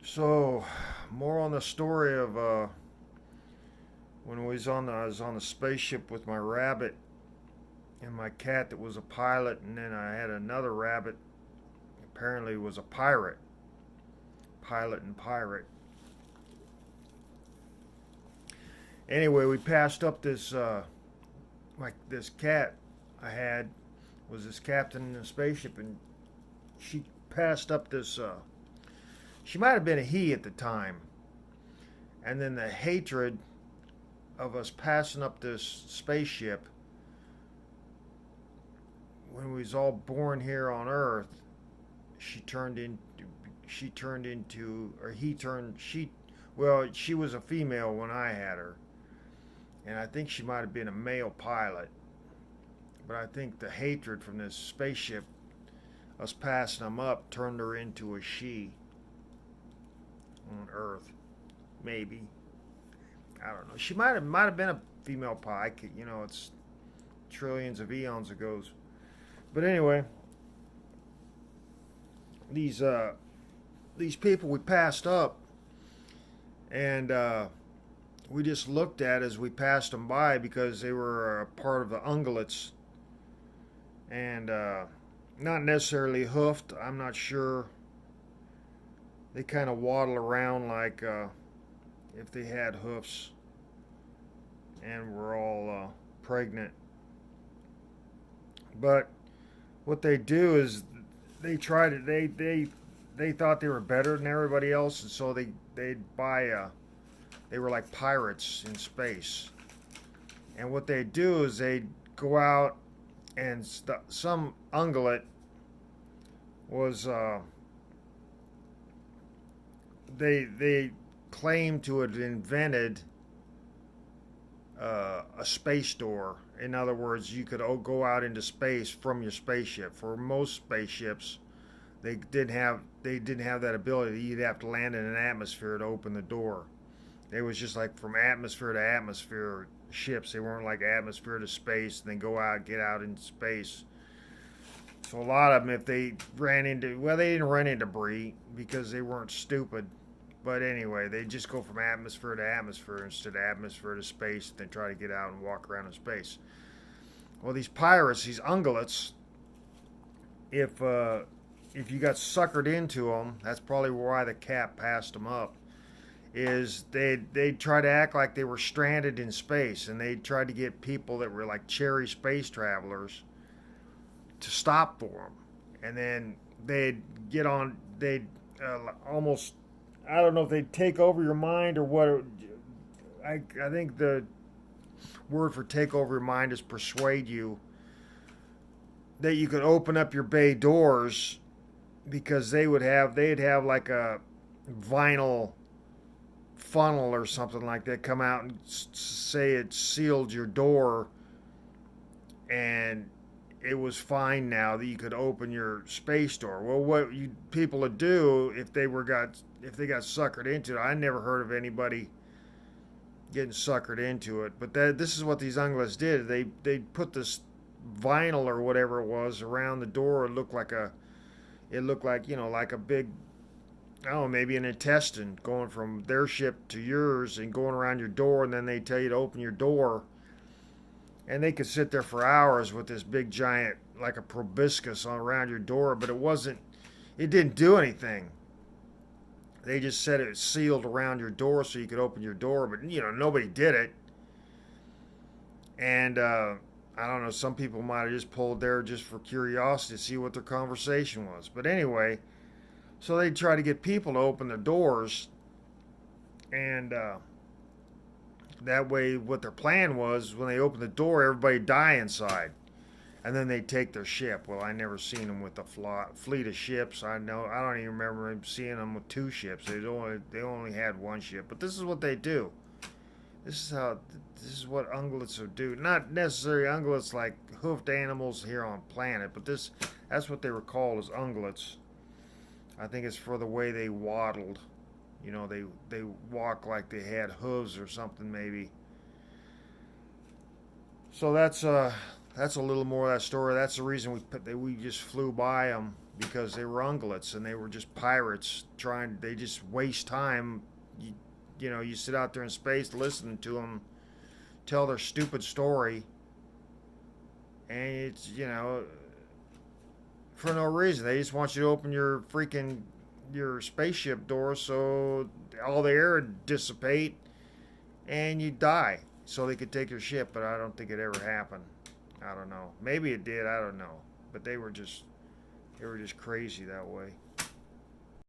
So, more on the story of when I was on the spaceship with my rabbit and my cat that was a pilot, and then I had another rabbit. Apparently, was a pilot and pirate. Anyway, we passed up this this cat I had was this captain in the spaceship, and she passed up this. She might have been a he at the time, and then the hatred of us passing up this spaceship when we was all born here on Earth, she turned into she turned into or he turned she well, she was a female when I had her, and I think she might have been a male pilot. But I think the hatred from this spaceship, us passing them up, turned her into a she on Earth. Maybe, I don't know. She might have been a female pilot. It's trillions of eons ago. But anyway, these uh, these people we passed up, and we just looked at as we passed them by because they were part of the ungulates, and not necessarily hoofed. I'm not sure. They kind of waddle around like if they had hoofs and were all pregnant. But what they do is they try to they thought they were better than everybody else, and so they'd buy they were like pirates in space. And what they do is they go out and some ungulate was they claim to have invented a space door. In other words, you could go out into space from your spaceship. For most spaceships, they didn't have that ability. You'd have to land in an atmosphere to open the door. It was just like from atmosphere to atmosphere ships. They weren't like atmosphere to space and then go out, get out in space. So a lot of them, if they they didn't run into debris because they weren't stupid. But anyway, they just go from atmosphere to atmosphere instead of atmosphere to space. And they try to get out and walk around in space. Well, these pirates, these ungulates, if if you got suckered into them, that's probably why the cat passed them up. Is they'd try to act like they were stranded in space, and they tried to get people that were like cherry space travelers to stop for them, and then they'd get on. They'd almost, I don't know if they'd take over your mind or what. I think the word for take over your mind is persuade you that you could open up your bay doors because they'd have like a vinyl funnel or something like that come out and say it sealed your door, and it was fine now that you could open your space door. Well, what you people would do if they got suckered into it, I never heard of anybody getting suckered into it. But this is what these ungulates did. They put this vinyl or whatever it was around the door. It looked like like a big, I don't know, maybe an intestine going from their ship to yours and going around your door, and then they tell you to open your door. And they could sit there for hours with this big giant, like a proboscis around your door, but it didn't do anything. They just said it was sealed around your door so you could open your door, but nobody did it. And I don't know, some people might have just pulled there just for curiosity to see what their conversation was. But anyway, so they try to get people to open their doors, and that way, what their plan was, when they opened the door, everybody die inside, and then they take their ship. Well, I never seen them with a fleet of ships. I don't even remember seeing them with two ships. They only had one ship. But this is what they do. This is what ungulates would do. Not necessarily ungulates like hoofed animals here on planet, but that's what they were called as ungulates. I think it's for the way they waddled. They walk like they had hooves or something maybe. So that's a little more of that story. That's the reason we just flew by them because they were ungulates and they were just pirates trying. They just waste time. You, you know, you sit out there in space listening to them tell their stupid story, and it's, you know, for no reason. They just want you to open your spaceship door so all the air would dissipate and you die so they could take your ship. But I don't think it ever happened. I don't know. Maybe it did. I don't know. But they were just crazy that way.